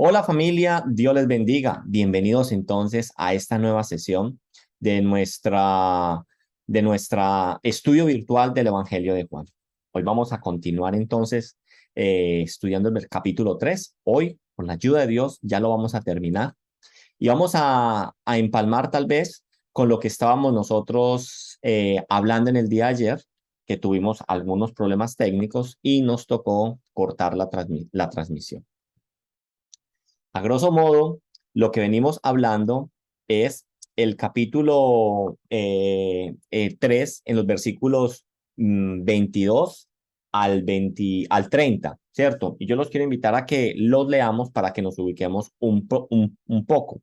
Hola familia, Dios les bendiga. Bienvenidos entonces a esta nueva sesión de nuestra estudio virtual del Evangelio de Juan. Hoy vamos a continuar entonces estudiando el capítulo 3. Hoy, con la ayuda de Dios, ya lo vamos a terminar y vamos a empalmar tal vez con lo que estábamos nosotros hablando en el día de ayer, que tuvimos algunos problemas técnicos y nos tocó cortar la transmisión. A grosso modo, lo que venimos hablando es el capítulo 3 en los versículos 22 al 30, ¿cierto? Y yo los quiero invitar a que los leamos para que nos ubiquemos un poco.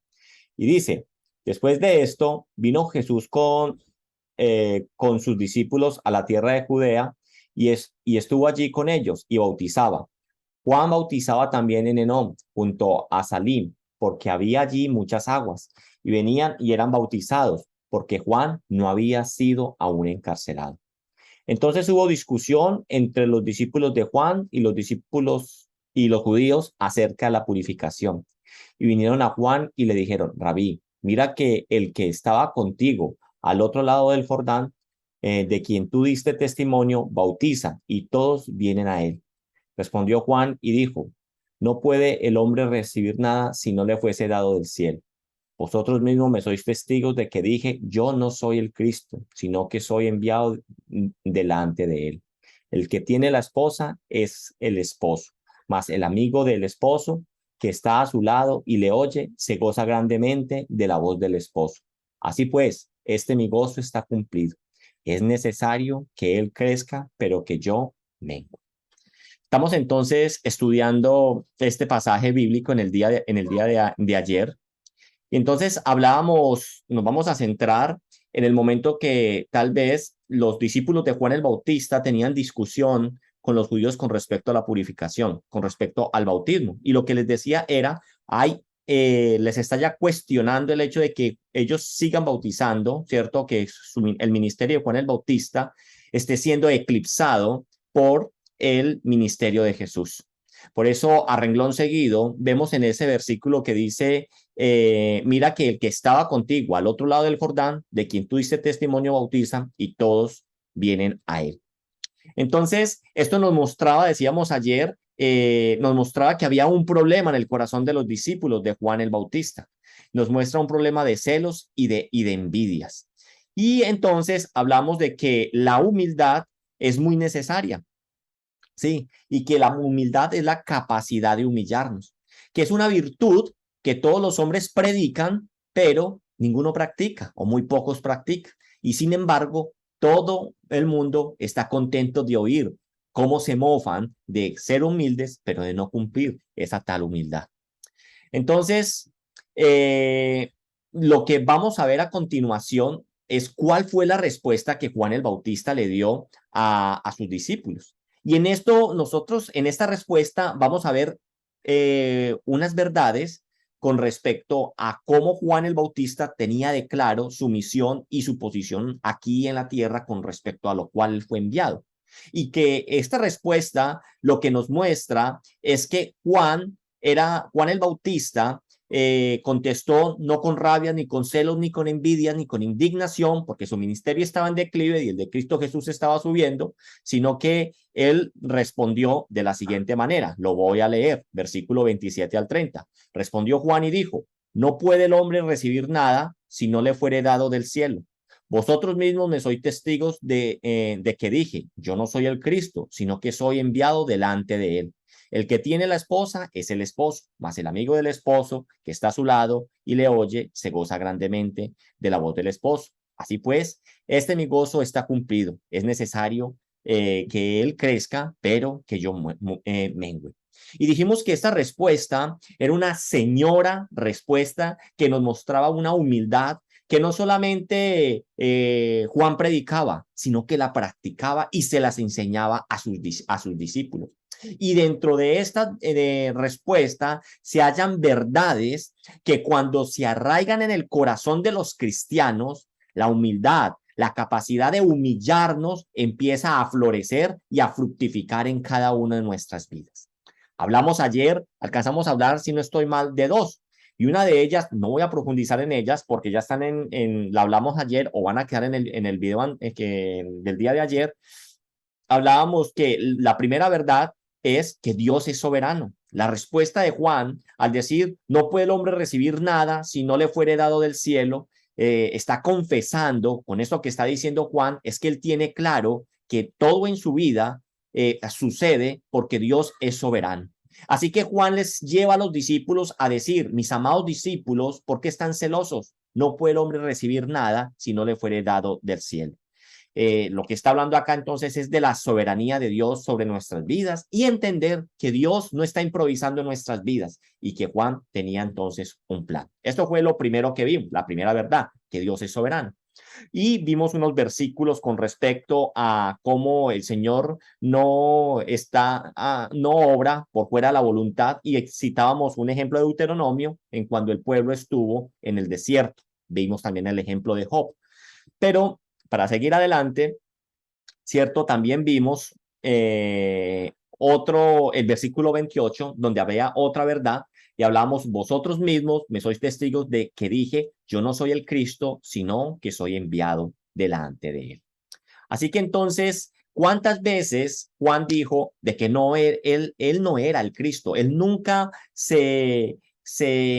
Y dice, después de esto, vino Jesús con sus discípulos a la tierra de Judea y estuvo allí con ellos y bautizaba. Juan bautizaba también en Enón, junto a Salim, porque había allí muchas aguas, y venían y eran bautizados, porque Juan no había sido aún encarcelado. Entonces hubo discusión entre los discípulos de Juan y los discípulos y los judíos acerca de la purificación. Y vinieron a Juan y le dijeron, Rabí, mira que el que estaba contigo al otro lado del Jordán, de quien tú diste testimonio, bautiza, y todos vienen a él. Respondió Juan y dijo, no puede el hombre recibir nada si no le fuese dado del cielo. Vosotros mismos me sois testigos de que dije, yo no soy el Cristo, sino que soy enviado delante de él. El que tiene la esposa es el esposo, mas el amigo del esposo que está a su lado y le oye, se goza grandemente de la voz del esposo. Así pues, mi gozo está cumplido. Es necesario que él crezca, pero que yo mengue. Estamos entonces estudiando este pasaje bíblico en el día de ayer. Y entonces nos vamos a centrar en el momento que tal vez los discípulos de Juan el Bautista tenían discusión con los judíos con respecto a la purificación, con respecto al bautismo. Y lo que les decía era, les está ya cuestionando el hecho de que ellos sigan bautizando, ¿cierto? Que el ministerio de Juan el Bautista esté siendo eclipsado por el ministerio de Jesús. Por eso, a renglón seguido, vemos en ese versículo que dice, mira que el que estaba contigo al otro lado del Jordán, de quien tú diste testimonio, bautiza, y todos vienen a él. Entonces, esto nos mostraba, decíamos ayer, nos mostraba que había un problema en el corazón de los discípulos de Juan el Bautista. Nos muestra un problema de celos y de envidias. Y entonces hablamos de que la humildad es muy necesaria. Sí, y que la humildad es la capacidad de humillarnos, que es una virtud que todos los hombres predican, pero ninguno practica o muy pocos practican. Y sin embargo, todo el mundo está contento de oír cómo se mofan de ser humildes, pero de no cumplir esa tal humildad. Entonces, lo que vamos a ver a continuación es cuál fue la respuesta que Juan el Bautista le dio a sus discípulos. Y en esto, nosotros, en esta respuesta, vamos a ver unas verdades con respecto a cómo Juan el Bautista tenía de claro su misión y su posición aquí en la tierra con respecto a lo cual él fue enviado. Y que esta respuesta lo que nos muestra es que Juan el Bautista, contestó no con rabia, ni con celos, ni con envidia, ni con indignación, porque su ministerio estaba en declive y el de Cristo Jesús estaba subiendo, sino que él respondió de la siguiente manera. Lo voy a leer, versículo 27 al 30. Respondió Juan y dijo, no puede el hombre recibir nada si no le fuere dado del cielo. Vosotros mismos me sois testigos de que dije, yo no soy el Cristo, sino que soy enviado delante de él. El que tiene la esposa es el esposo, mas el amigo del esposo que está a su lado y le oye, se goza grandemente de la voz del esposo. Así pues, mi gozo está cumplido. Es necesario que él crezca, pero que yo mengue. Y dijimos que esta respuesta era una señora respuesta que nos mostraba una humildad que no solamente Juan predicaba, sino que la practicaba y se las enseñaba a sus discípulos. Y dentro de esta respuesta se hallan verdades que cuando se arraigan en el corazón de los cristianos, la humildad, la capacidad de humillarnos empieza a florecer y a fructificar en cada una de nuestras vidas. Hablamos ayer, alcanzamos a hablar, si no estoy mal, de dos. Y una de ellas, no voy a profundizar en ellas porque ya están la hablamos ayer o van a quedar en el video del día de ayer. Hablábamos que la primera verdad es que Dios es soberano. La respuesta de Juan al decir no puede el hombre recibir nada si no le fuere dado del cielo, está confesando con esto que está diciendo Juan, es que él tiene claro que todo en su vida sucede porque Dios es soberano. Así que Juan les lleva a los discípulos a decir, mis amados discípulos, ¿por qué están celosos? No puede el hombre recibir nada si no le fuere dado del cielo. Lo que está hablando acá entonces es de la soberanía de Dios sobre nuestras vidas y entender que Dios no está improvisando en nuestras vidas y que Juan tenía entonces un plan. Esto fue lo primero que vimos, la primera verdad, que Dios es soberano. Y vimos unos versículos con respecto a cómo el Señor no no obra por fuera de la voluntad y citábamos un ejemplo de Deuteronomio en cuando el pueblo estuvo en el desierto. Vimos también el ejemplo de Job. Pero para seguir adelante, ¿cierto? También vimos el versículo 28, donde había otra verdad, y hablamos, vosotros mismos me sois testigos de que dije, yo no soy el Cristo, sino que soy enviado delante de él. Así que entonces, ¿cuántas veces Juan dijo de que no él no era el Cristo? Él nunca se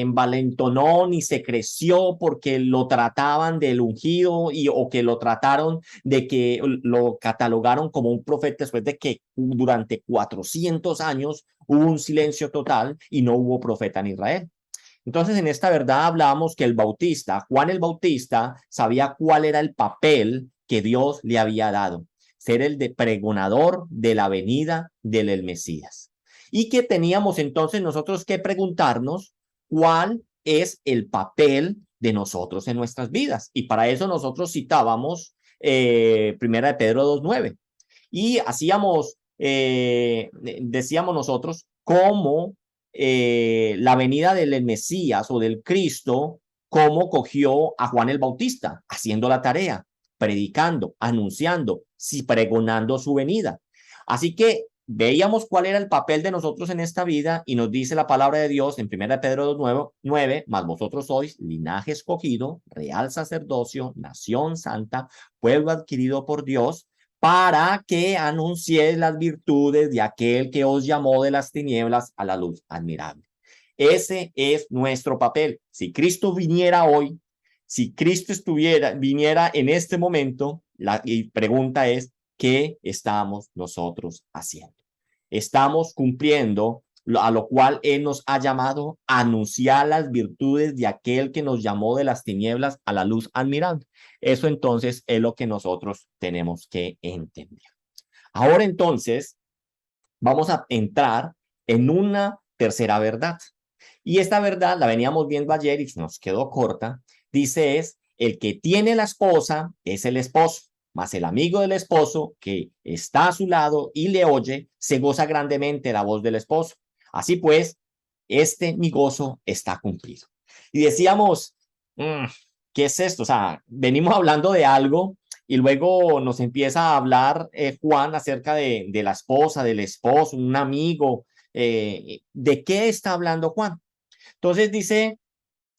envalentonó ni se creció porque lo trataban del ungido o que lo trataron de que lo catalogaron como un profeta después de que durante 400 años hubo un silencio total y no hubo profeta en Israel. Entonces, en esta verdad hablamos que el Bautista, Juan el Bautista, sabía cuál era el papel que Dios le había dado, ser el de pregonador de la venida del Mesías. Y que teníamos entonces nosotros que preguntarnos cuál es el papel de nosotros en nuestras vidas. Y para eso nosotros citábamos Primera de Pedro 2:9. Y decíamos nosotros cómo la venida del Mesías o del Cristo, cómo cogió a Juan el Bautista, haciendo la tarea, predicando, anunciando, pregonando su venida. Así que veíamos cuál era el papel de nosotros en esta vida y nos dice la palabra de Dios en 1 Pedro 2:9, mas vosotros sois linaje escogido, real sacerdocio, nación santa, pueblo adquirido por Dios, para que anunciéis las virtudes de aquel que os llamó de las tinieblas a la luz admirable. Ese es nuestro papel. Si Cristo viniera hoy, si Cristo viniera en este momento, la pregunta es, ¿qué estamos nosotros haciendo? Estamos cumpliendo a lo cual Él nos ha llamado a anunciar las virtudes de aquel que nos llamó de las tinieblas a la luz admirable. Eso entonces es lo que nosotros tenemos que entender. Ahora entonces vamos a entrar en una tercera verdad. Y esta verdad la veníamos viendo ayer y nos quedó corta. Dice es, el que tiene la esposa es el esposo, mas el amigo del esposo que está a su lado y le oye, se goza grandemente la voz del esposo. Así pues, mi gozo está cumplido. Y decíamos, ¿qué es esto? O sea, venimos hablando de algo y luego nos empieza a hablar Juan acerca de la esposa, del esposo, un amigo. ¿De qué está hablando Juan? Entonces dice,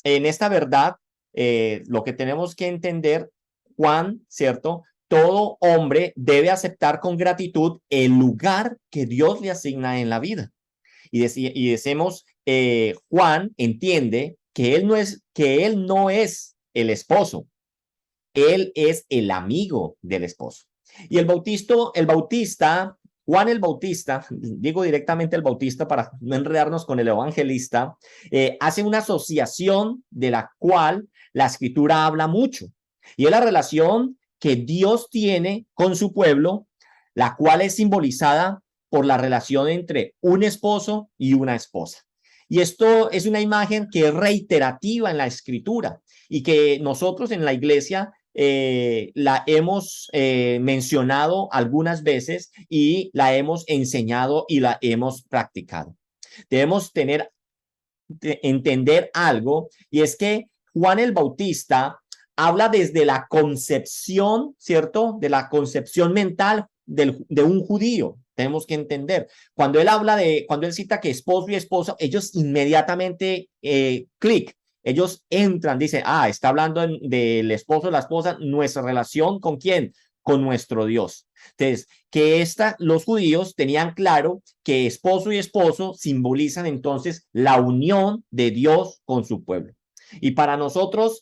en esta verdad, lo que tenemos que entender, Juan, ¿cierto? Todo hombre debe aceptar con gratitud el lugar que Dios le asigna en la vida. Y decimos, Juan entiende que él no es el esposo, él es el amigo del esposo. Y el bautista, Juan el Bautista, digo directamente el Bautista para no enredarnos con el evangelista, hace una asociación de la cual la escritura habla mucho. Y es la relación que Dios tiene con su pueblo, la cual es simbolizada por la relación entre un esposo y una esposa. Y esto es una imagen que es reiterativa en la escritura y que nosotros en la iglesia la hemos mencionado algunas veces y la hemos enseñado y la hemos practicado. Debemos entender algo, y es que Juan el Bautista habla desde la concepción, ¿cierto? De la concepción mental de un judío. Tenemos que entender. Cuando él cita que esposo y esposa, ellos inmediatamente, clic, ellos entran, dice, está hablando del esposo, la esposa, nuestra relación ¿con quién? Con nuestro Dios. Entonces, los judíos tenían claro que esposo y esposo simbolizan entonces la unión de Dios con su pueblo. Y para nosotros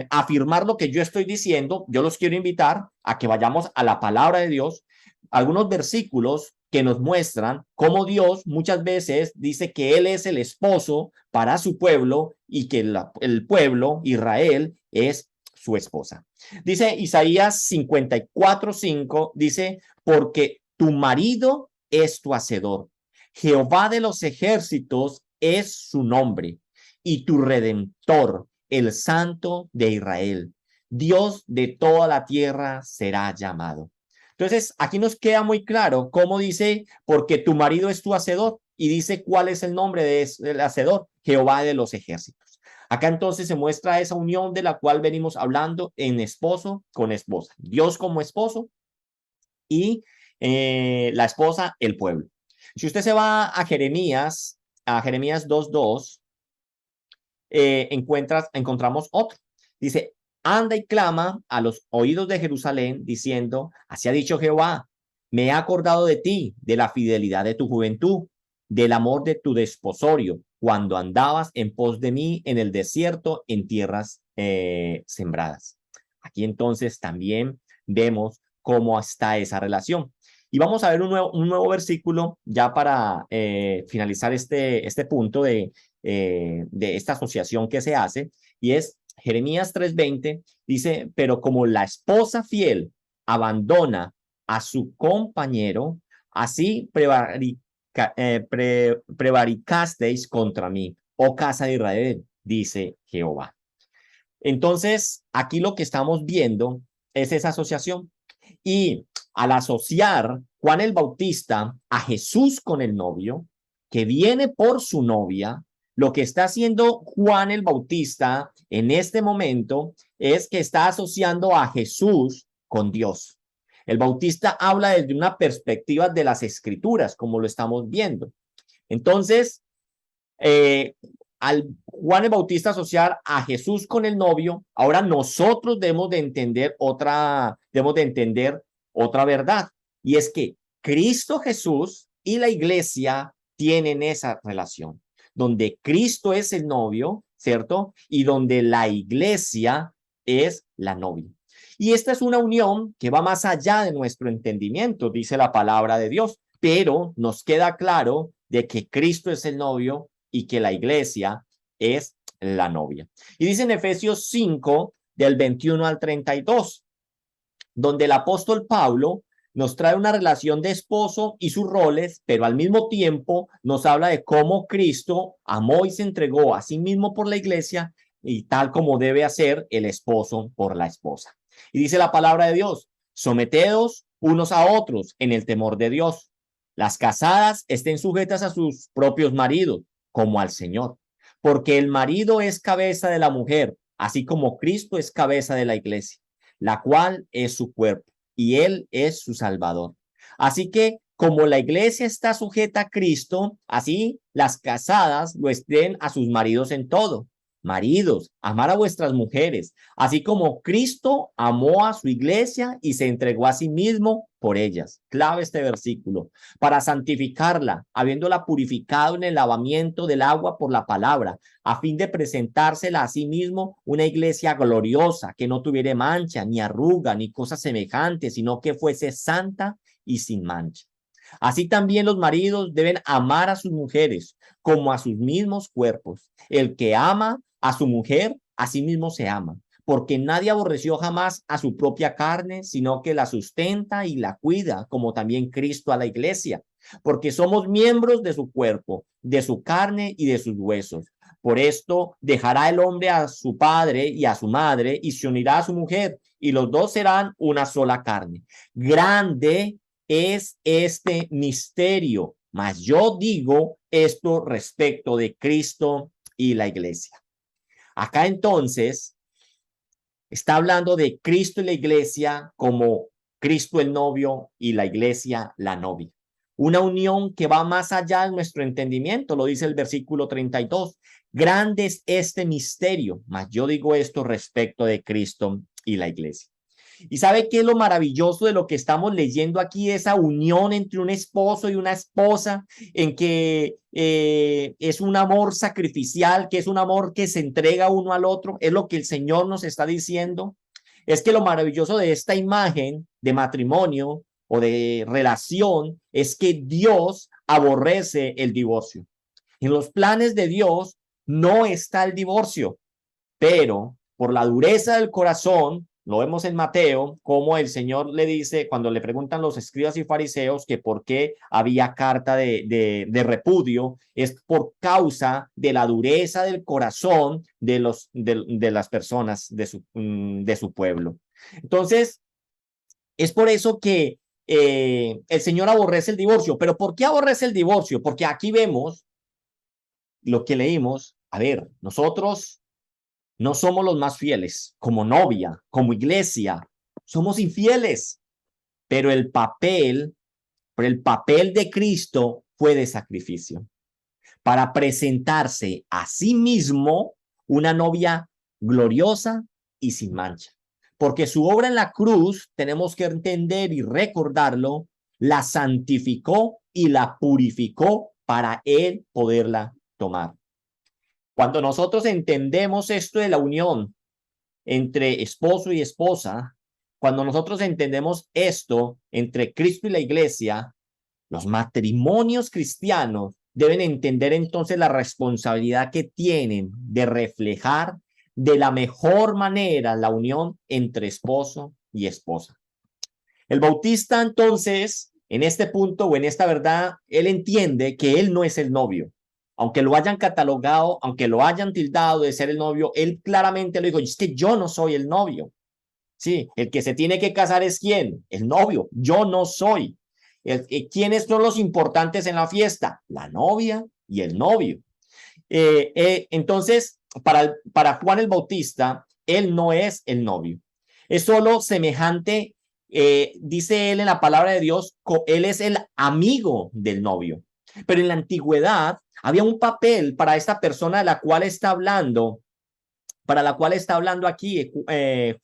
afirmar lo que yo estoy diciendo, yo los quiero invitar a que vayamos a la palabra de Dios, algunos versículos que nos muestran cómo Dios muchas veces dice que Él es el esposo para su pueblo y que el pueblo, Israel, es su esposa. Dice Isaías 54:5, dice, porque tu marido es tu hacedor, Jehová de los ejércitos es su nombre, y tu redentor, el Santo de Israel. Dios de toda la tierra será llamado. Entonces, aquí nos queda muy claro cómo dice, porque tu marido es tu hacedor, y dice cuál es el nombre del hacedor, Jehová de los ejércitos. Acá entonces se muestra esa unión de la cual venimos hablando en esposo con esposa. Dios como esposo y la esposa, el pueblo. Si usted se va a Jeremías 2:2, encontramos otro. Dice, anda y clama a los oídos de Jerusalén, diciendo, así ha dicho Jehová, me he acordado de ti, de la fidelidad de tu juventud, del amor de tu desposorio, cuando andabas en pos de mí en el desierto, en tierras sembradas. Aquí entonces también vemos cómo está esa relación. Y vamos a ver un nuevo versículo ya para finalizar este punto de esta asociación que se hace, y es Jeremías 3:20, dice, pero como la esposa fiel abandona a su compañero, así prevaricasteis contra mí, oh casa de Israel, dice Jehová. Entonces, aquí lo que estamos viendo es esa asociación. Y al asociar Juan el Bautista a Jesús con el novio, que viene por su novia, lo que está haciendo Juan el Bautista en este momento es que está asociando a Jesús con Dios. El Bautista habla desde una perspectiva de las escrituras, como lo estamos viendo. Entonces, al Juan el Bautista asociar a Jesús con el novio, ahora nosotros debemos de entender otra verdad, y es que Cristo Jesús y la iglesia tienen esa relación, donde Cristo es el novio, ¿cierto? Y donde la iglesia es la novia. Y esta es una unión que va más allá de nuestro entendimiento, dice la palabra de Dios, pero nos queda claro de que Cristo es el novio y que la iglesia es la novia. Y dice en Efesios 5, del 21 al 32, donde el apóstol Pablo nos trae una relación de esposo y sus roles, pero al mismo tiempo nos habla de cómo Cristo amó y se entregó a sí mismo por la iglesia, y tal como debe hacer el esposo por la esposa. Y dice la palabra de Dios, someteos unos a otros en el temor de Dios. Las casadas estén sujetas a sus propios maridos, como al Señor, porque el marido es cabeza de la mujer, así como Cristo es cabeza de la iglesia, la cual es su cuerpo, y Él es su Salvador. Así que, como la iglesia está sujeta a Cristo, así las casadas lo estén a sus maridos en todo. Maridos, amar a vuestras mujeres, así como Cristo amó a su iglesia y se entregó a sí mismo por ellas. Clave este versículo. Para santificarla, habiéndola purificado en el lavamiento del agua por la palabra, a fin de presentársela a sí mismo una iglesia gloriosa, que no tuviera mancha, ni arruga, ni cosa semejante, sino que fuese santa y sin mancha. Así también los maridos deben amar a sus mujeres como a sus mismos cuerpos. El que ama a su mujer, a sí mismo se ama, porque nadie aborreció jamás a su propia carne, sino que la sustenta y la cuida, como también Cristo a la iglesia, porque somos miembros de su cuerpo, de su carne y de sus huesos. Por esto dejará el hombre a su padre y a su madre y se unirá a su mujer, y los dos serán una sola carne. Grande es este misterio, mas yo digo esto respecto de Cristo y la iglesia. Acá entonces está hablando de Cristo y la iglesia como Cristo el novio y la iglesia la novia. Una unión que va más allá de nuestro entendimiento, lo dice el versículo 32. Grande es este misterio, mas yo digo esto respecto de Cristo y la iglesia. ¿Y sabe qué es lo maravilloso de lo que estamos leyendo aquí? Esa unión entre un esposo y una esposa, en que es un amor sacrificial, que es un amor que se entrega uno al otro. Es lo que el Señor nos está diciendo. Es que lo maravilloso de esta imagen de matrimonio o de relación es que Dios aborrece el divorcio. En los planes de Dios no está el divorcio, pero por la dureza del corazón, lo vemos en Mateo, como el Señor le dice, cuando le preguntan los escribas y fariseos que por qué había carta de repudio, es por causa de la dureza del corazón de las personas de su pueblo. Entonces, es por eso que el Señor aborrece el divorcio. ¿Pero por qué aborrece el divorcio? Porque aquí vemos lo que leímos. A ver, nosotros no somos los más fieles, como novia, como iglesia, somos infieles, pero el papel de Cristo fue de sacrificio para presentarse a sí mismo una novia gloriosa y sin mancha. Porque su obra en la cruz, tenemos que entender y recordarlo, la santificó y la purificó para él poderla tomar. Cuando nosotros entendemos esto de la unión entre esposo y esposa, cuando nosotros entendemos esto entre Cristo y la iglesia, los matrimonios cristianos deben entender entonces la responsabilidad que tienen de reflejar de la mejor manera la unión entre esposo y esposa. El bautista entonces, en este punto o en esta verdad, él entiende que él no es el novio. Aunque lo hayan catalogado, aunque lo hayan tildado de ser el novio, él claramente lo dijo, es que yo no soy el novio. Sí, el que se tiene que casar es ¿quién? El novio. Yo no soy. ¿Quiénes son los importantes en la fiesta? La novia y el novio. Entonces, para Juan el Bautista, él no es el novio. Es solo semejante, dice él en la palabra de Dios, él es el amigo del novio. Pero en la antigüedad había un papel para esta persona de la cual está hablando, para la cual está hablando aquí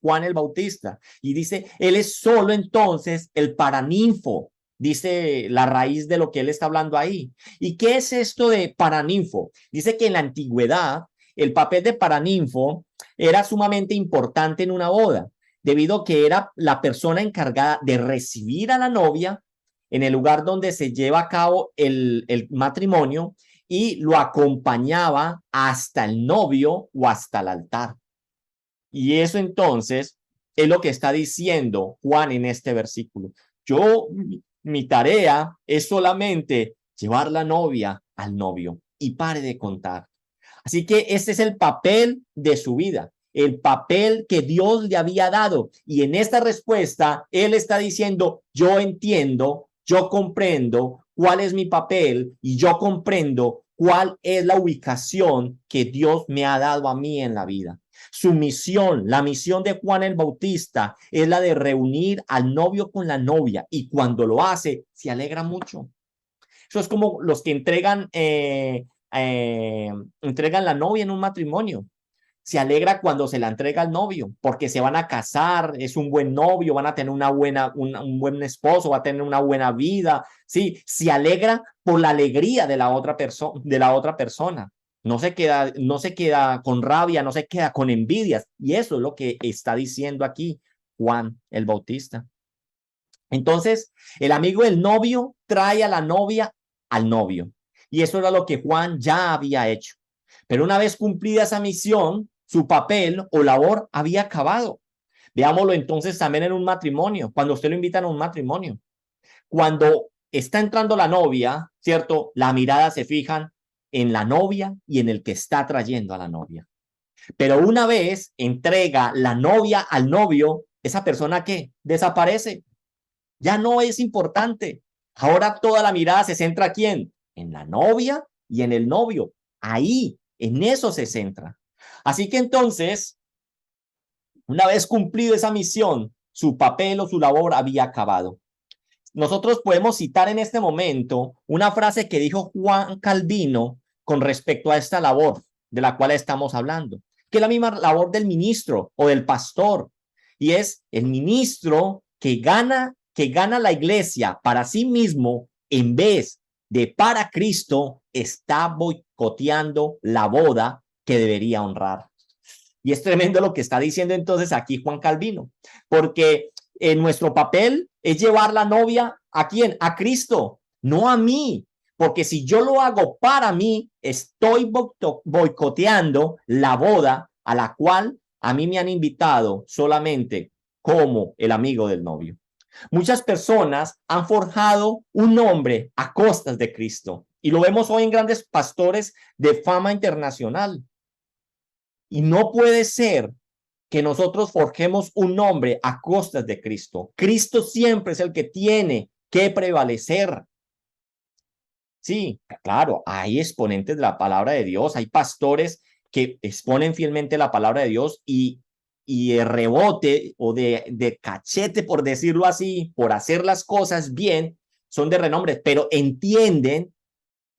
Juan el Bautista. Y dice, él es solo entonces el paraninfo, dice la raíz de lo que él está hablando ahí. ¿Y qué es esto de paraninfo? Dice que en la antigüedad el papel de paraninfo era sumamente importante en una boda, debido a que era la persona encargada de recibir a la novia en el lugar donde se lleva a cabo el matrimonio y lo acompañaba hasta el novio o hasta el altar. Y eso entonces es lo que está diciendo Juan en este versículo. Mi tarea es solamente llevar la novia al novio y pare de contar. Así que este es el papel de su vida, el papel que Dios le había dado. Y en esta respuesta, él está diciendo, yo entiendo, yo comprendo cuál es mi papel y yo comprendo cuál es la ubicación que Dios me ha dado a mí en la vida. Su misión, la misión de Juan el Bautista, es la de reunir al novio con la novia, y cuando lo hace, se alegra mucho. Eso es como los que entregan la novia en un matrimonio. Se alegra cuando se la entrega al novio, porque se van a casar, es un buen novio, van a tener un buen esposo, va a tener una buena vida. Sí, se alegra por la alegría de la otra persona. No se queda con rabia, no se queda con envidias. Y eso es lo que está diciendo aquí Juan el Bautista. Entonces, el amigo del novio trae a la novia al novio. Y eso era lo que Juan ya había hecho. Pero una vez cumplida esa misión, su papel o labor había acabado. Veámoslo entonces también en un matrimonio, cuando usted lo invitan a un matrimonio. Cuando está entrando la novia, ¿cierto? La mirada se fijan en la novia y en el que está trayendo a la novia. Pero una vez entrega la novia al novio, esa persona ¿qué? Desaparece. Ya no es importante. Ahora toda la mirada se centra ¿quién? En la novia y en el novio. Ahí, en eso se centra. Así que entonces, una vez cumplido esa misión, su papel o su labor había acabado. Nosotros podemos citar en este momento una frase que dijo Juan Calvino con respecto a esta labor de la cual estamos hablando, que es la misma labor del ministro o del pastor, y es el ministro que gana la iglesia para sí mismo en vez de para Cristo, está boicoteando la boda que debería honrar. Y es tremendo lo que está diciendo entonces aquí Juan Calvino, porque nuestro papel es llevar la novia ¿a quién? A Cristo, no a mí, porque si yo lo hago para mí, estoy boicoteando la boda a la cual a mí me han invitado solamente como el amigo del novio. Muchas personas han forjado un nombre a costas de Cristo y lo vemos hoy en grandes pastores de fama internacional. Y no puede ser que nosotros forjemos un nombre a costas de Cristo. Cristo siempre es el que tiene que prevalecer. Sí, claro, hay exponentes de la palabra de Dios, hay pastores que exponen fielmente la palabra de Dios y de rebote o de cachete, por decirlo así, por hacer las cosas bien, son de renombre, pero entienden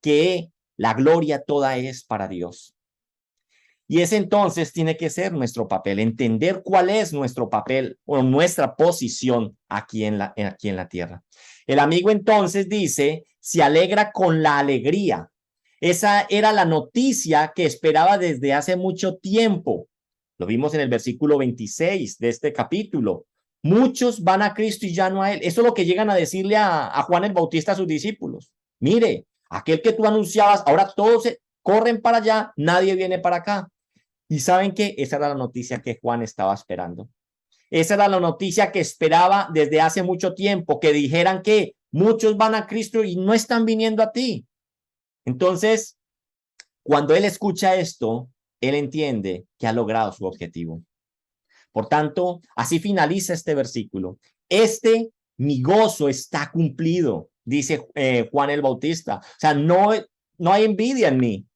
que la gloria toda es para Dios. Y ese entonces tiene que ser nuestro papel, entender cuál es nuestro papel o nuestra posición aquí en la tierra. El amigo entonces dice, se alegra con la alegría. Esa era la noticia que esperaba desde hace mucho tiempo. Lo vimos en el versículo 26 de este capítulo. Muchos van a Cristo y ya no a Él. Eso es lo que llegan a decirle a Juan el Bautista a sus discípulos. Mire, aquel que tú anunciabas, ahora todos corren para allá, nadie viene para acá. Y saben que esa era la noticia que Juan estaba esperando. Esa era la noticia que esperaba desde hace mucho tiempo, que dijeran que muchos van a Cristo y no están viniendo a ti. Entonces, cuando él escucha esto, él entiende que ha logrado su objetivo. Por tanto, así finaliza este versículo. Mi gozo está cumplido, dice Juan el Bautista. O sea, no hay envidia en mí.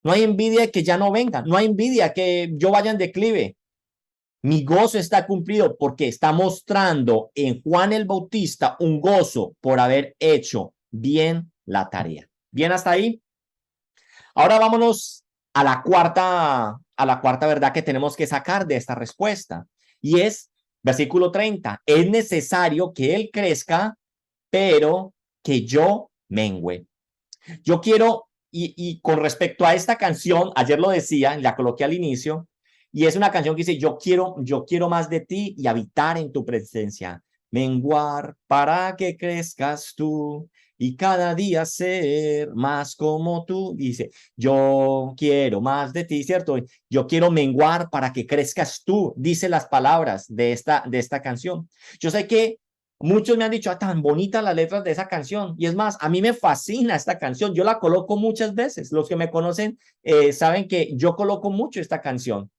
No hay envidia de que ya no vengan. No hay envidia que yo vaya en declive. Mi gozo está cumplido porque está mostrando en Juan el Bautista un gozo por haber hecho bien la tarea. ¿Bien hasta ahí? Ahora vámonos a la cuarta verdad que tenemos que sacar de esta respuesta. Y es, versículo 30, es necesario que él crezca, pero que yo mengüe. Yo quiero, y con respecto a esta canción, ayer lo decía, la coloqué al inicio, y es una canción que dice, yo quiero más de ti y habitar en tu presencia, menguar para que crezcas tú y cada día ser más como tú. Dice, yo quiero más de ti, ¿cierto? Yo quiero menguar para que crezcas tú, dice las palabras de esta canción. Yo sé que muchos me han dicho, tan bonitas las letras de esa canción. Y es más, a mí me fascina esta canción. Yo la coloco muchas veces. Los que me conocen saben que yo coloco mucho esta canción.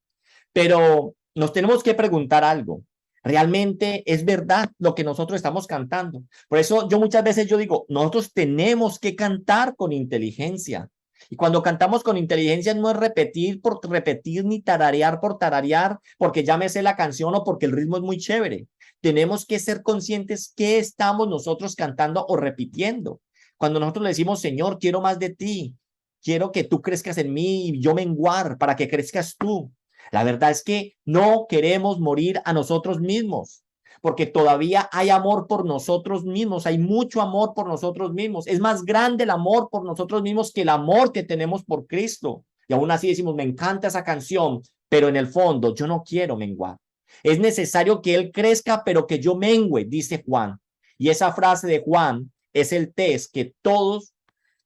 Pero nos tenemos que preguntar algo. ¿Realmente es verdad lo que nosotros estamos cantando? Por eso yo muchas veces yo digo, nosotros tenemos que cantar con inteligencia. Y cuando cantamos con inteligencia no es repetir por repetir ni tararear por tararear porque ya me sé la canción o porque el ritmo es muy chévere. Tenemos que ser conscientes qué estamos nosotros cantando o repitiendo. Cuando nosotros le decimos, Señor, quiero más de ti, quiero que tú crezcas en mí y yo menguar para que crezcas tú. La verdad es que no queremos morir a nosotros mismos, porque todavía hay amor por nosotros mismos, hay mucho amor por nosotros mismos. Es más grande el amor por nosotros mismos que el amor que tenemos por Cristo. Y aún así decimos, me encanta esa canción, pero en el fondo yo no quiero menguar. Es necesario que Él crezca, pero que yo mengüe, dice Juan. Y esa frase de Juan es el test que todos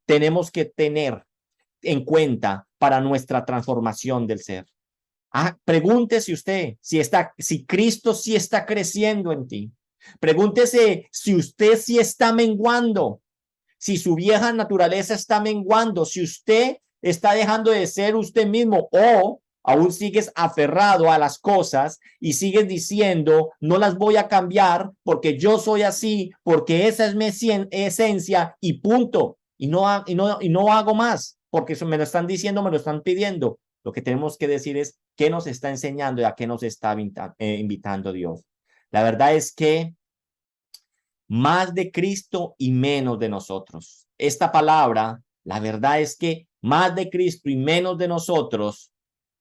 tenemos que tener en cuenta para nuestra transformación del ser. Pregúntese usted si Cristo sí está creciendo en ti. Pregúntese si usted sí está menguando, si su vieja naturaleza está menguando, si usted está dejando de ser usted mismo o aún sigues aferrado a las cosas y sigues diciendo, no las voy a cambiar porque yo soy así, porque esa es mi esencia y punto. Y no hago más porque eso me lo están diciendo, me lo están pidiendo. Lo que tenemos que decir es qué nos está enseñando y a qué nos está invitando Dios. La verdad es que más de Cristo y menos de nosotros. Esta palabra, la verdad es que más de Cristo y menos de nosotros,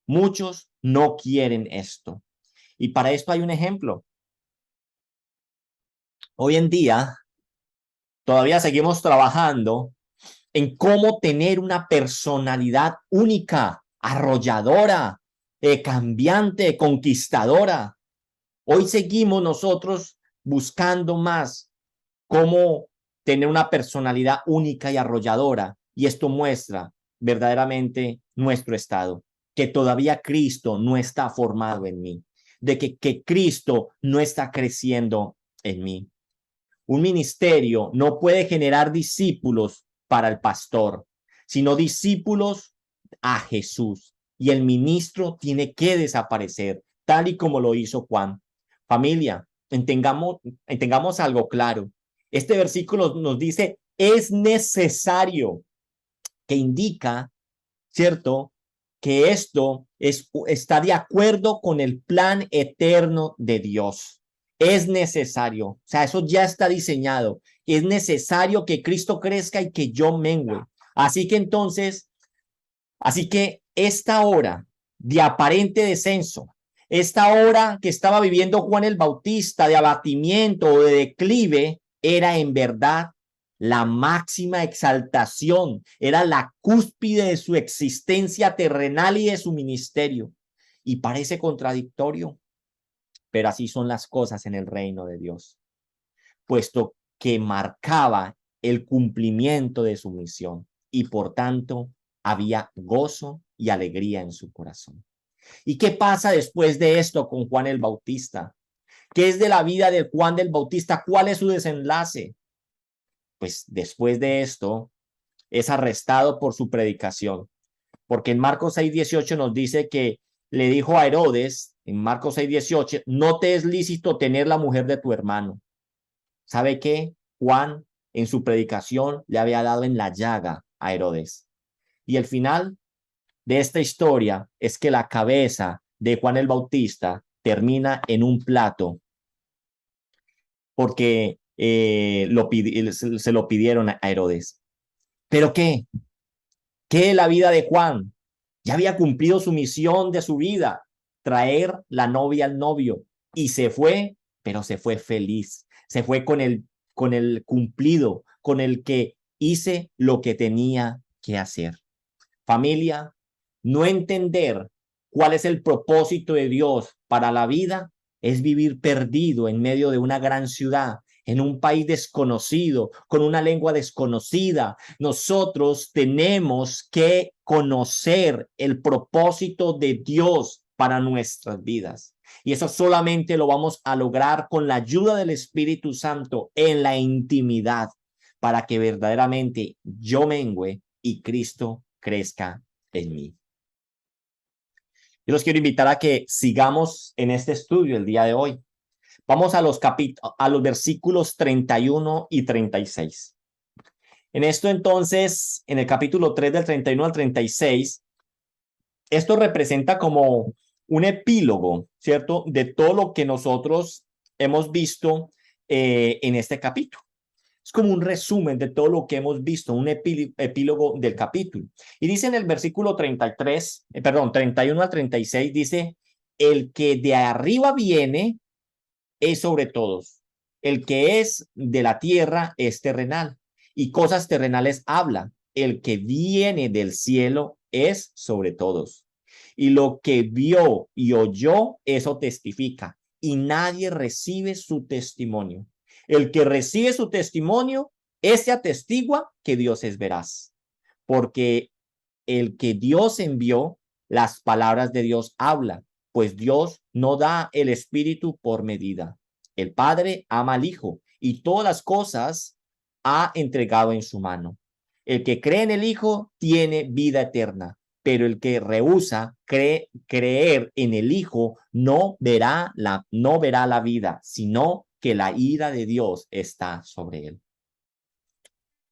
muchos no quieren esto. Y para esto hay un ejemplo. Hoy en día, todavía seguimos trabajando en cómo tener una personalidad única, arrolladora, cambiante, conquistadora. Hoy seguimos nosotros buscando más cómo tener una personalidad única y arrolladora. Y esto muestra verdaderamente nuestro estado, que todavía Cristo no está formado en mí, de que Cristo no está creciendo en mí. Un ministerio no puede generar discípulos para el pastor, sino discípulos a Jesús. Y el ministro tiene que desaparecer, tal y como lo hizo Juan. Familia, entendamos algo claro. Este versículo nos dice, es necesario, que indica, ¿cierto? Que esto está de acuerdo con el plan eterno de Dios. Es necesario, o sea, eso ya está diseñado. Es necesario que Cristo crezca y que yo mengüe. Así que entonces, así que esta hora de aparente descenso, esta hora que estaba viviendo Juan el Bautista de abatimiento o de declive, era en verdad la máxima exaltación, era la cúspide de su existencia terrenal y de su ministerio. Y parece contradictorio, pero así son las cosas en el reino de Dios, puesto que marcaba el cumplimiento de su misión y por tanto había gozo y alegría en su corazón. ¿Y qué pasa después de esto con Juan el Bautista? ¿Qué es de la vida de Juan el Bautista? ¿Cuál es su desenlace? Pues después de esto es arrestado por su predicación, porque en Marcos 6:18 nos dice que le dijo a Herodes, en Marcos 6:18, no te es lícito tener la mujer de tu hermano. ¿Sabe qué? Juan en su predicación le había dado en la llaga a Herodes. Y el final de esta historia es que la cabeza de Juan el Bautista termina en un plato porque se lo pidieron a Herodes. ¿Pero qué? ¿Qué la vida de Juan? Ya había cumplido su misión de su vida, traer la novia al novio. Y se fue, pero se fue feliz. Se fue con el cumplido, con el que hice lo que tenía que hacer. Familia, no entender cuál es el propósito de Dios para la vida es vivir perdido en medio de una gran ciudad, en un país desconocido, con una lengua desconocida. Nosotros tenemos que conocer el propósito de Dios para nuestras vidas. Y eso solamente lo vamos a lograr con la ayuda del Espíritu Santo en la intimidad, para que verdaderamente yo mengüe y Cristo crezca en mí. Yo los quiero invitar a que sigamos en este estudio el día de hoy. Vamos a los versículos 31 y 36. En esto entonces, en el capítulo 3 del 31 al 36, esto representa como un epílogo, ¿cierto? De todo lo que nosotros hemos visto en este capítulo. Es como un resumen de todo lo que hemos visto, un epílogo del capítulo. Y dice en el versículo 31 al 36, dice, el que de arriba viene es sobre todos. El que es de la tierra es terrenal y cosas terrenales habla. El que viene del cielo es sobre todos. Y lo que vio y oyó, eso testifica. Y nadie recibe su testimonio. El que recibe su testimonio, ese atestigua que Dios es veraz. Porque el que Dios envió, las palabras de Dios habla, pues Dios no da el Espíritu por medida. El Padre ama al Hijo y todas las cosas ha entregado en su mano. El que cree en el Hijo tiene vida eterna, pero el que rehúsa creer en el Hijo no verá la vida, sino que la ira de Dios está sobre él.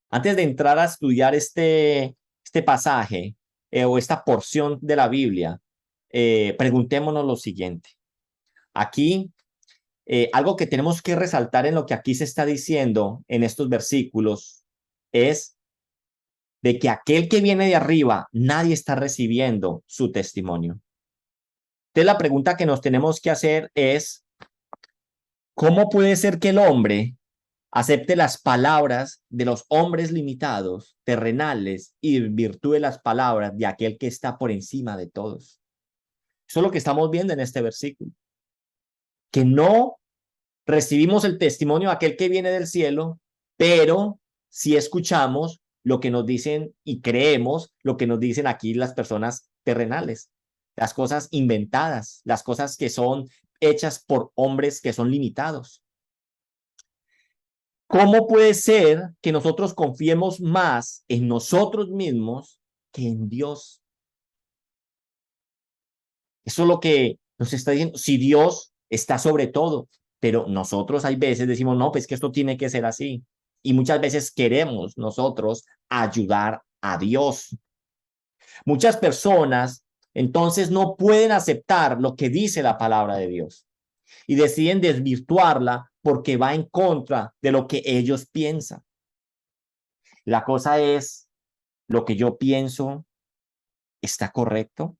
Antes de entrar a estudiar este pasaje o esta porción de la Biblia, preguntémonos lo siguiente. Aquí algo que tenemos que resaltar en lo que aquí se está diciendo en estos versículos es de que aquel que viene de arriba, nadie está recibiendo su testimonio. Entonces la pregunta que nos tenemos que hacer es, ¿cómo puede ser que el hombre acepte las palabras de los hombres limitados, terrenales, y virtúe las palabras de aquel que está por encima de todos? Eso es lo que estamos viendo en este versículo. Que no recibimos el testimonio de aquel que viene del cielo, pero si escuchamos lo que nos dicen y creemos lo que nos dicen aquí las personas terrenales, las cosas inventadas, las cosas que son hechas por hombres que son limitados. ¿Cómo puede ser que nosotros confiemos más en nosotros mismos que en Dios? Eso es lo que nos está diciendo. Si Dios está sobre todo, pero nosotros hay veces decimos, no, pues que esto tiene que ser así. Y muchas veces queremos nosotros ayudar a Dios. Muchas personas entonces no pueden aceptar lo que dice la palabra de Dios y deciden desvirtuarla porque va en contra de lo que ellos piensan. La cosa es, ¿lo que yo pienso está correcto?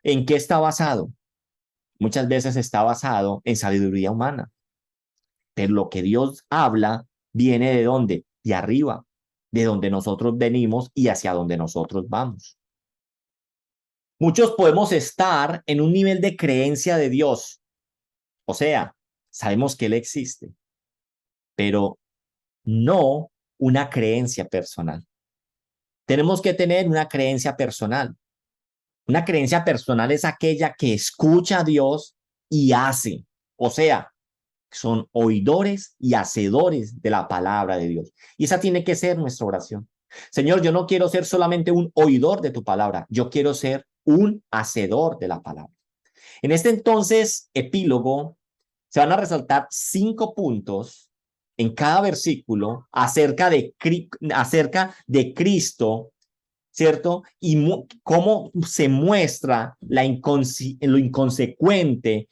¿En qué está basado? Muchas veces está basado en sabiduría humana. Pero lo que Dios habla viene ¿de dónde? De arriba, de donde nosotros venimos y hacia donde nosotros vamos. Muchos podemos estar en un nivel de creencia de Dios. O sea, sabemos que Él existe, pero no una creencia personal. Tenemos que tener una creencia personal. Una creencia personal es aquella que escucha a Dios y hace. O sea, son oidores y hacedores de la palabra de Dios. Y esa tiene que ser nuestra oración. Señor, yo no quiero ser solamente un oidor de tu palabra, yo quiero ser un hacedor de la palabra. En este entonces epílogo se van a resaltar 5 puntos en cada versículo acerca de Cristo, ¿cierto? Y cómo se muestra lo inconsecuente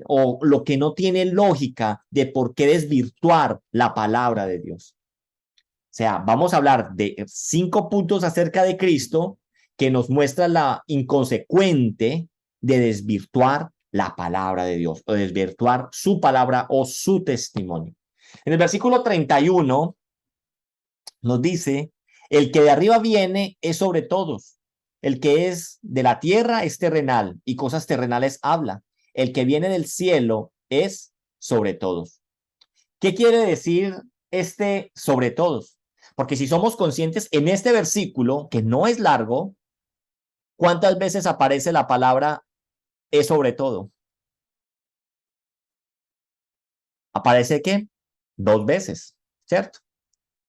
o lo que no tiene lógica de por qué desvirtuar la palabra de Dios. O sea, vamos a hablar de 5 puntos acerca de Cristo que nos muestra la inconsecuente de desvirtuar la palabra de Dios o desvirtuar su palabra o su testimonio. En el versículo 31 nos dice, el que de arriba viene es sobre todos. El que es de la tierra es terrenal y cosas terrenales habla. El que viene del cielo es sobre todos. ¿Qué quiere decir este sobre todos? Porque si somos conscientes en este versículo, que no es largo, ¿cuántas veces aparece la palabra es sobre todo? ¿Aparece qué? 2 veces, ¿cierto?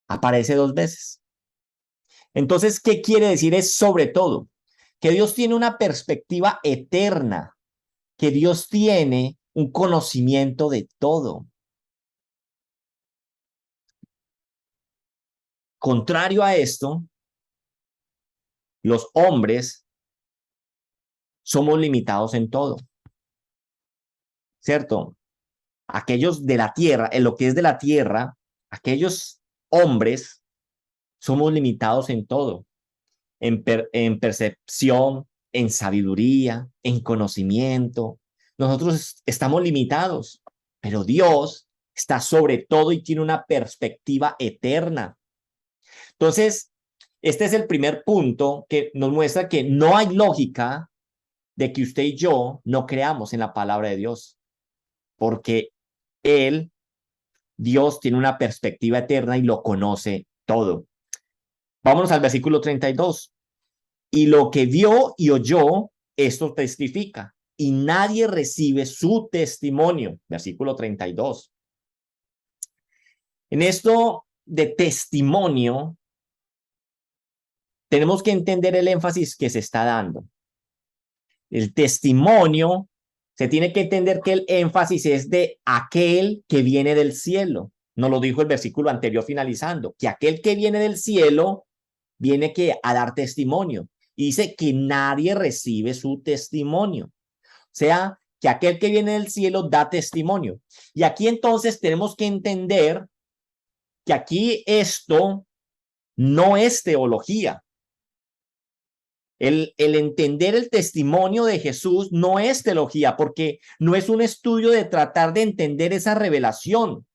Aparece 2 veces. Entonces, ¿qué quiere decir es sobre todo? Que Dios tiene una perspectiva eterna, que Dios tiene un conocimiento de todo. Contrario a esto, los hombres somos limitados en todo, ¿cierto? Aquellos de la tierra, en lo que es de la tierra, aquellos hombres somos limitados en todo, en percepción, en sabiduría, en conocimiento. Nosotros estamos limitados, pero Dios está sobre todo y tiene una perspectiva eterna. Entonces, este es el primer punto que nos muestra que no hay lógica de que usted y yo no creamos en la palabra de Dios, porque Dios tiene una perspectiva eterna y lo conoce todo. Vámonos al versículo 32. Y lo que vio y oyó, esto testifica, y nadie recibe su testimonio. Versículo 32. En esto de testimonio, tenemos que entender el énfasis que se está dando. El testimonio, se tiene que entender que el énfasis es de aquel que viene del cielo. Nos lo dijo el versículo anterior finalizando, que aquel que viene del cielo viene que a dar testimonio. Y dice que nadie recibe su testimonio. O sea, que aquel que viene del cielo da testimonio. Y aquí entonces tenemos que entender que aquí esto no es teología. El entender el testimonio de Jesús no es teología, porque no es un estudio de tratar de entender esa revelación.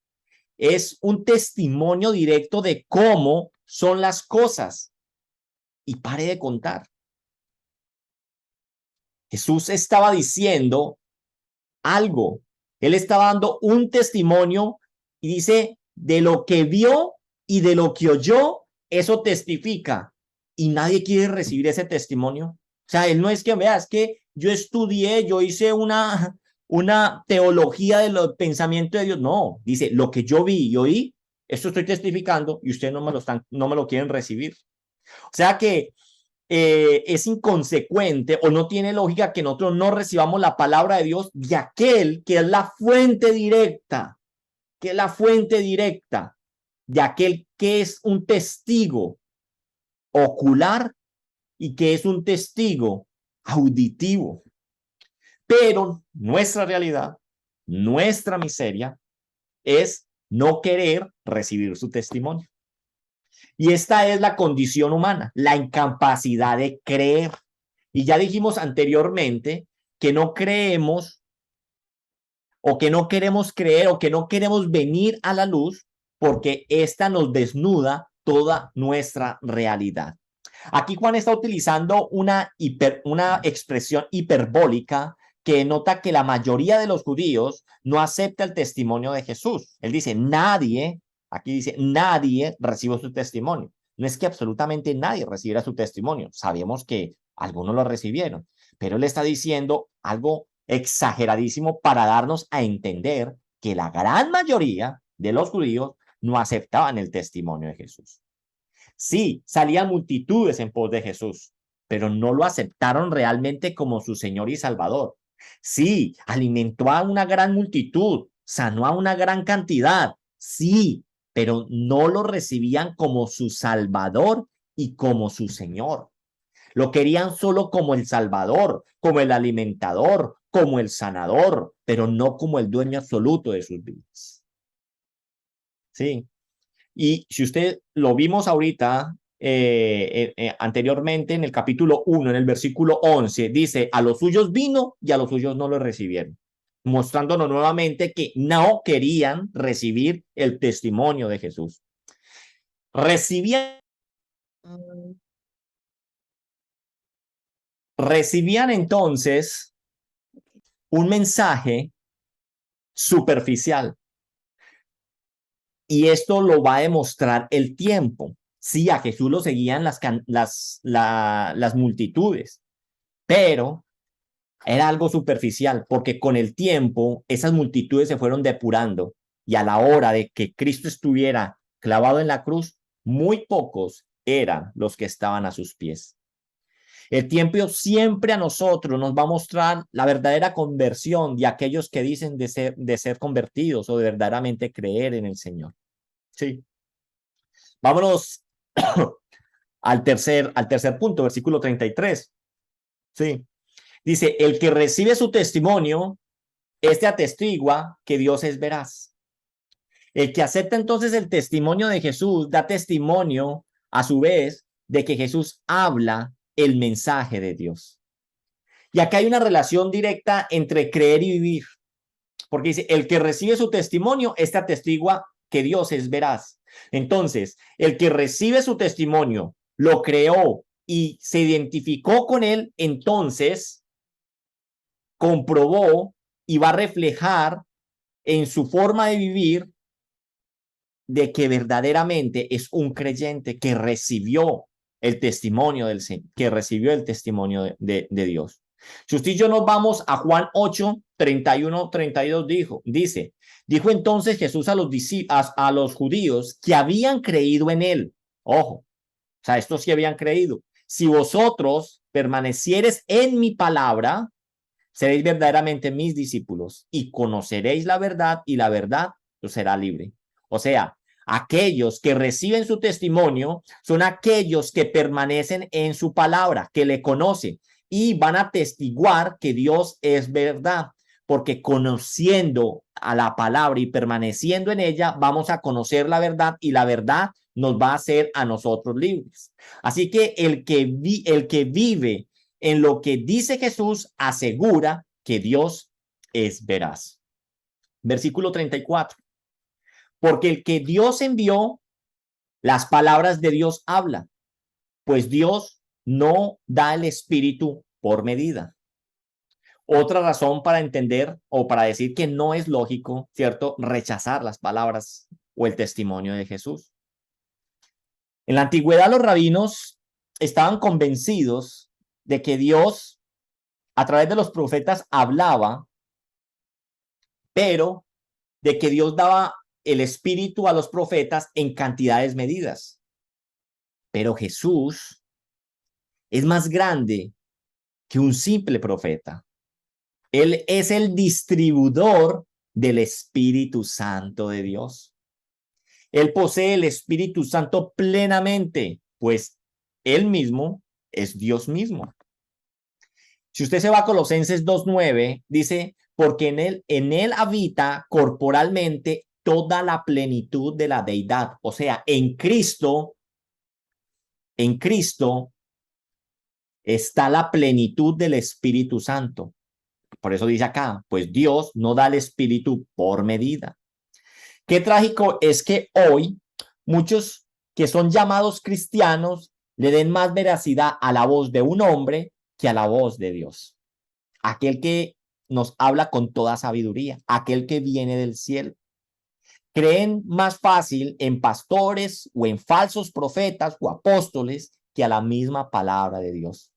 Es un testimonio directo de cómo son las cosas. Y pare de contar. Jesús estaba diciendo algo. Él estaba dando un testimonio y dice, de lo que vio y de lo que oyó, eso testifica. Y nadie quiere recibir ese testimonio. O sea, él no es que, vea, es que yo estudié, yo hice una teología del pensamiento de Dios. No, dice, lo que yo vi y oí, esto estoy testificando y ustedes no me lo quieren recibir. O sea que es inconsecuente o no tiene lógica que nosotros no recibamos la palabra de Dios de aquel que es la fuente directa, de aquel que es un testigo ocular y que es un testigo auditivo. Pero nuestra realidad, nuestra miseria es no querer recibir su testimonio. Y esta es la condición humana, la incapacidad de creer. Y ya dijimos anteriormente que no creemos o que no queremos creer o que no queremos venir a la luz porque esta nos desnuda toda nuestra realidad. Aquí Juan está utilizando una expresión hiperbólica que nota que la mayoría de los judíos no acepta el testimonio de Jesús. Él dice, aquí dice, nadie recibió su testimonio. No es que absolutamente nadie recibiera su testimonio. Sabemos que algunos lo recibieron, pero él está diciendo algo exageradísimo para darnos a entender que la gran mayoría de los judíos no aceptaban el testimonio de Jesús. Sí, salían multitudes en pos de Jesús, pero no lo aceptaron realmente como su Señor y Salvador. Sí, alimentó a una gran multitud, sanó a una gran cantidad, sí, pero no lo recibían como su Salvador y como su Señor. Lo querían solo como el Salvador, como el alimentador, como el sanador, pero no como el dueño absoluto de sus vidas. Sí. Y si usted lo vimos ahorita, anteriormente en el capítulo 1, en el versículo 11, dice, a los suyos vino y a los suyos no lo recibieron, mostrándonos nuevamente que no querían recibir el testimonio de Jesús. Recibían entonces un mensaje superficial. Y esto lo va a demostrar el tiempo. Sí, a Jesús lo seguían las multitudes, pero era algo superficial, porque con el tiempo esas multitudes se fueron depurando y a la hora de que Cristo estuviera clavado en la cruz, muy pocos eran los que estaban a sus pies. El tiempo siempre a nosotros nos va a mostrar la verdadera conversión de aquellos que dicen de ser convertidos o de verdaderamente creer en el Señor. Sí. Vámonos al tercer punto, versículo 33. Sí. Dice, el que recibe su testimonio, este atestigua que Dios es veraz. El que acepta entonces el testimonio de Jesús, da testimonio a su vez de que Jesús habla el mensaje de Dios. Y acá hay una relación directa entre creer y vivir, porque dice, el que recibe su testimonio, este atestigua que Dios es veraz. Entonces, el que recibe su testimonio, lo creó y se identificó con él, entonces comprobó y va a reflejar en su forma de vivir de que verdaderamente es un creyente que recibió el testimonio del Señor, que recibió el testimonio de Dios. Si usted y yo nos vamos a Juan 8, 31, 32, dijo entonces Jesús a los judíos que habían creído en él. Ojo, o sea, estos sí habían creído. Si vosotros permaneciereis en mi palabra, seréis verdaderamente mis discípulos y conoceréis la verdad y la verdad os será libre. O sea, aquellos que reciben su testimonio son aquellos que permanecen en su palabra, que le conocen y van a testiguar que Dios es verdad. porque conociendo a la palabra y permaneciendo en ella, vamos a conocer la verdad y la verdad nos va a hacer a nosotros libres. Así que el que vive en lo que dice Jesús asegura que Dios es veraz. Versículo 34. Porque el que Dios envió, las palabras de Dios habla, pues Dios no da el espíritu por medida. Otra razón para entender o para decir que no es lógico, ¿cierto?, rechazar las palabras o el testimonio de Jesús. En la antigüedad los rabinos estaban convencidos de que Dios a través de los profetas hablaba, pero de que Dios daba el espíritu a los profetas en cantidades medidas. Pero Jesús es más grande que un simple profeta. Él es el distribuidor del Espíritu Santo de Dios. Él posee el Espíritu Santo plenamente, pues él mismo es Dios mismo. Si usted se va a Colosenses 2:9, dice, porque en él habita corporalmente toda la plenitud de la deidad. O sea, en Cristo está la plenitud del Espíritu Santo. Por eso dice acá, pues Dios no da el Espíritu por medida. Qué trágico es que hoy muchos que son llamados cristianos le den más veracidad a la voz de un hombre que a la voz de Dios. Aquel que nos habla con toda sabiduría, aquel que viene del cielo. Creen más fácil en pastores o en falsos profetas o apóstoles que a la misma palabra de Dios.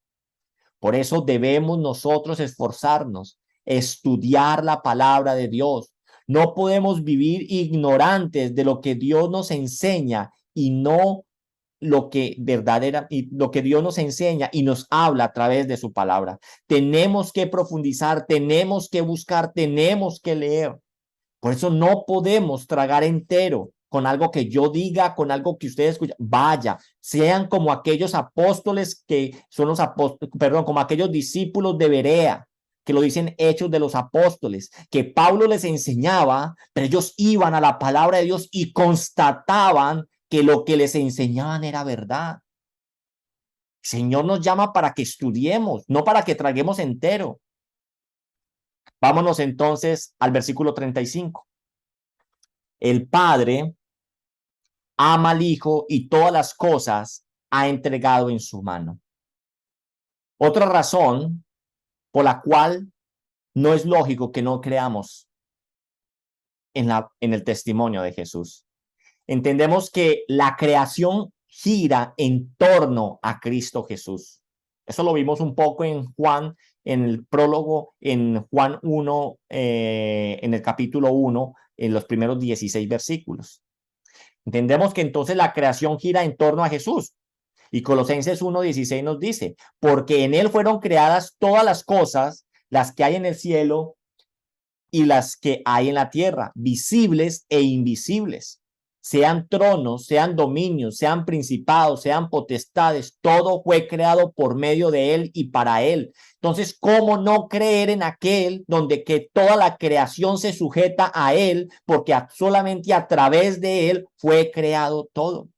Por eso debemos nosotros esforzarnos, estudiar la palabra de Dios. No podemos vivir ignorantes de lo que Dios nos enseña y no lo que y lo que Dios nos enseña y nos habla a través de su palabra. Tenemos que profundizar, tenemos que buscar, tenemos que leer. Por eso no podemos tragar entero con algo que yo diga, con algo que ustedes escuchan. Vaya, sean como aquellos apóstoles que son los apóstoles, perdón, como aquellos discípulos de Berea, que lo dicen Hechos de los Apóstoles, que Pablo les enseñaba, pero ellos iban a la palabra de Dios y constataban que lo que les enseñaban era verdad. El Señor nos llama para que estudiemos, no para que traguemos entero. Vámonos entonces al versículo 35. El Padre ama al Hijo y todas las cosas ha entregado en su mano. Otra razón por la cual no es lógico que no creamos en el testimonio de Jesús. Entendemos que la creación gira en torno a Cristo Jesús. Eso lo vimos un poco en Juan, en el prólogo, en Juan 1, en el capítulo 1, en los primeros 16 versículos. Entendemos que entonces la creación gira en torno a Jesús. Y Colosenses 1:16 nos dice, porque en él fueron creadas todas las cosas, las que hay en el cielo y las que hay en la tierra, visibles e invisibles. Sean tronos, sean dominios, sean principados, sean potestades, todo fue creado por medio de él y para él. Entonces, ¿cómo no creer en aquel donde que toda la creación se sujeta a él? Porque solamente a través de él fue creado todo.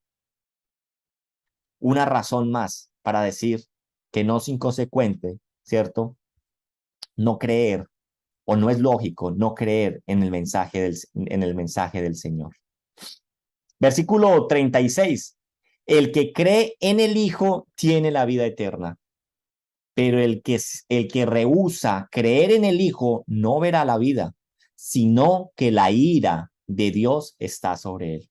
Una razón más para decir que no es inconsecuente, ¿cierto? No creer o no es lógico no creer en el mensaje del Señor. Versículo 36. El que cree en el Hijo tiene la vida eterna, pero el que rehúsa creer en el Hijo no verá la vida, sino que la ira de Dios está sobre él.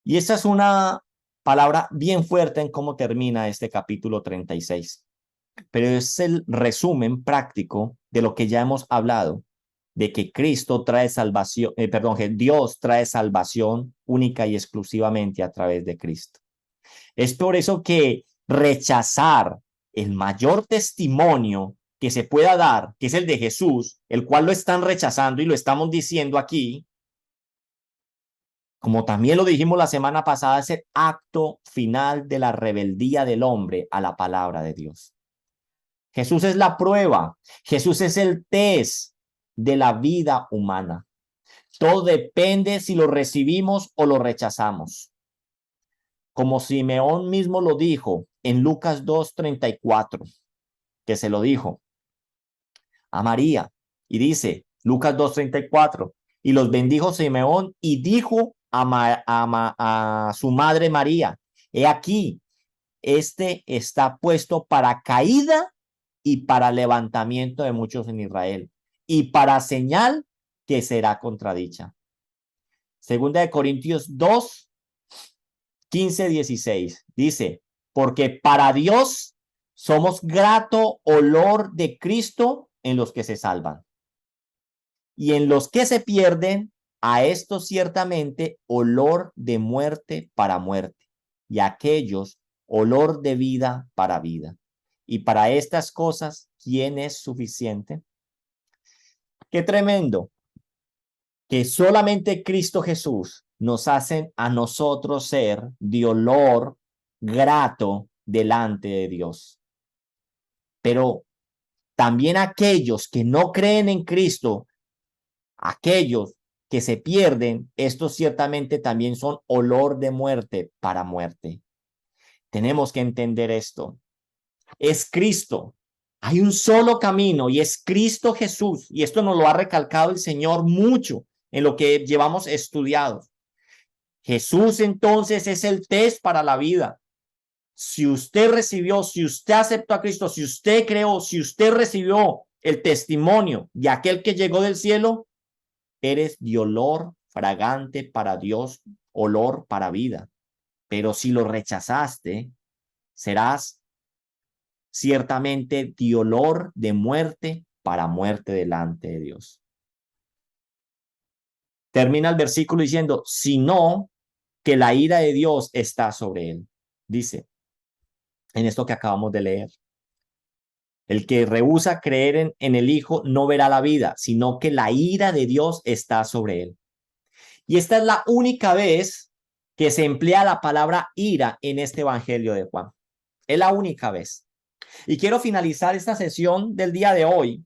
Y esa es una palabra bien fuerte en cómo termina este capítulo 36. Pero es el resumen práctico de lo que ya hemos hablado, de que Cristo trae salvación, que Dios trae salvación única y exclusivamente a través de Cristo. Es por eso que rechazar el mayor testimonio que se pueda dar, que es el de Jesús, el cual lo están rechazando y lo estamos diciendo aquí, como también lo dijimos la semana pasada, es el acto final de la rebeldía del hombre a la palabra de Dios. Jesús es la prueba. Jesús es el test de la vida humana. Todo depende si lo recibimos o lo rechazamos. Como Simeón mismo lo dijo en Lucas 2:34, que se lo dijo a María. Y dice, Lucas 2:34, y los bendijo Simeón y dijo a su madre María, he aquí, este está puesto para caída y para levantamiento de muchos en Israel, y para señal que será contradicha. Segunda de Corintios 2:15-16, dice, porque para Dios somos grato olor de Cristo en los que se salvan. Y en los que se pierden, a estos ciertamente olor de muerte para muerte, y a aquellos olor de vida para vida. Y para estas cosas, ¿quién es suficiente? Qué tremendo que solamente Cristo Jesús nos hace a nosotros ser de olor grato delante de Dios. Pero también aquellos que no creen en Cristo, aquellos que se pierden, estos ciertamente también son olor de muerte para muerte. Tenemos que entender esto. Es Cristo. Hay un solo camino y es Cristo Jesús. Y esto nos lo ha recalcado el Señor mucho en lo que llevamos estudiados. Jesús entonces es el test para la vida. Si usted recibió, si usted aceptó a Cristo, si usted creó, si usted recibió el testimonio de aquel que llegó del cielo, eres de olor fragante para Dios, olor para vida. Pero si lo rechazaste, serás ciertamente de olor de muerte para muerte delante de Dios. Termina el versículo diciendo, sino que la ira de Dios está sobre él. Dice, en esto que acabamos de leer, el que rehúsa creer en el Hijo no verá la vida, sino que la ira de Dios está sobre él. Y esta es la única vez que se emplea la palabra ira en este Evangelio de Juan. Es la única vez. Y quiero finalizar esta sesión del día de hoy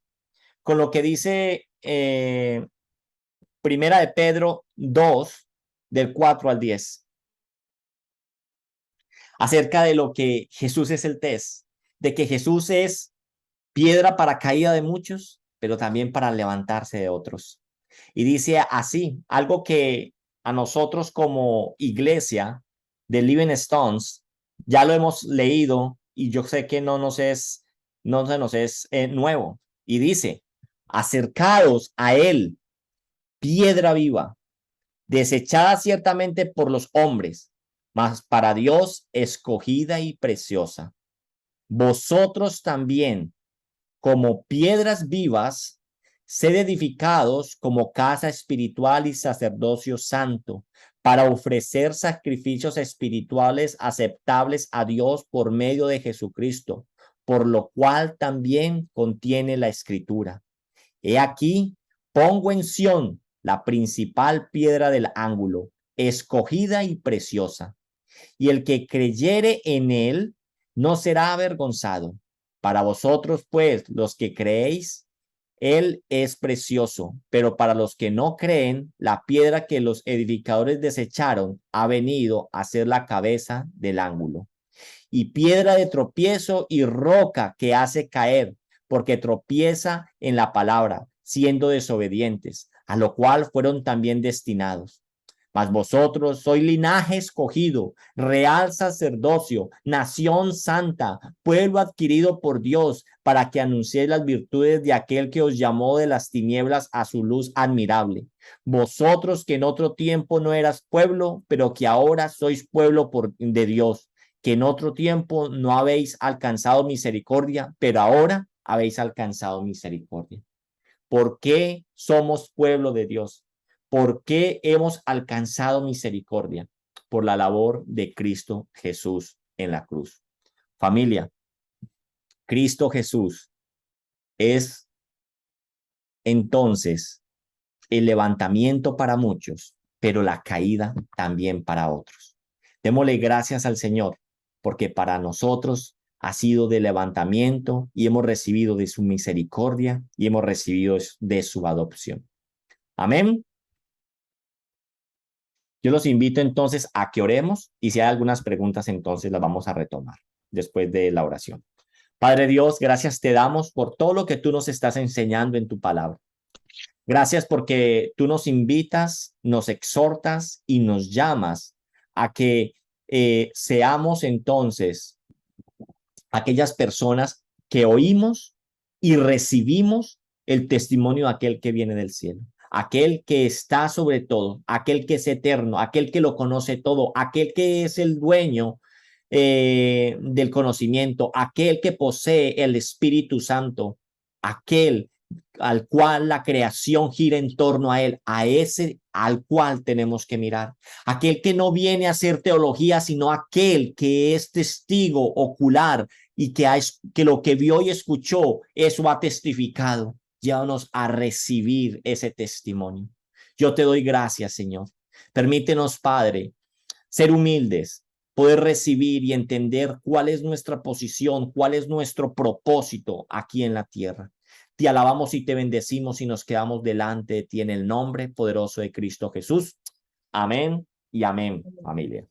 con lo que dice Primera de Pedro 2, del 4 al 10, acerca de lo que Jesús es el test, de que Jesús es piedra para caída de muchos, pero también para levantarse de otros. Y dice así, algo que a nosotros como iglesia de Living Stones ya lo hemos leído y yo sé que no se nos es nuevo. Y dice, acercados a él, piedra viva, desechada ciertamente por los hombres, mas para Dios escogida y preciosa. Vosotros también, como piedras vivas, sed edificados como casa espiritual y sacerdocio santo, para ofrecer sacrificios espirituales aceptables a Dios por medio de Jesucristo, por lo cual también contiene la Escritura. He aquí, pongo en Sión la principal piedra del ángulo, escogida y preciosa, y el que creyere en él no será avergonzado. Para vosotros, pues, los que creéis, él es precioso, pero para los que no creen, la piedra que los edificadores desecharon ha venido a ser la cabeza del ángulo. Y piedra de tropiezo y roca que hace caer, porque tropieza en la palabra, siendo desobedientes, a lo cual fueron también destinados. Mas vosotros sois linaje escogido, real sacerdocio, nación santa, pueblo adquirido por Dios, para que anunciéis las virtudes de aquel que os llamó de las tinieblas a su luz admirable. Vosotros que en otro tiempo no eras pueblo, pero que ahora sois pueblo de Dios, que en otro tiempo no habéis alcanzado misericordia, pero ahora habéis alcanzado misericordia. ¿Por qué somos pueblo de Dios? ¿Por qué hemos alcanzado misericordia? Por la labor de Cristo Jesús en la cruz. Familia, Cristo Jesús es entonces el levantamiento para muchos, pero la caída también para otros. Démosle gracias al Señor, porque para nosotros ha sido de levantamiento y hemos recibido de su misericordia y hemos recibido de su adopción. Amén. Yo los invito entonces a que oremos y si hay algunas preguntas entonces las vamos a retomar después de la oración. Padre Dios, gracias te damos por todo lo que tú nos estás enseñando en tu palabra. Gracias porque tú nos invitas, nos exhortas y nos llamas a que seamos entonces aquellas personas que oímos y recibimos el testimonio de aquel que viene del cielo, aquel que está sobre todo, aquel que es eterno, aquel que lo conoce todo, aquel que es el dueño del conocimiento, aquel que posee el Espíritu Santo, aquel al cual la creación gira en torno a él, a ese al cual tenemos que mirar. Aquel que no viene a hacer teología, sino aquel que es testigo ocular y que lo que vio y escuchó, eso ha testificado. Llévanos a recibir ese testimonio. Yo te doy gracias, Señor. Permítenos, Padre, ser humildes, poder recibir y entender cuál es nuestra posición, cuál es nuestro propósito aquí en la tierra. Te alabamos y te bendecimos y nos quedamos delante de ti en el nombre poderoso de Cristo Jesús. Amén y amén, familia.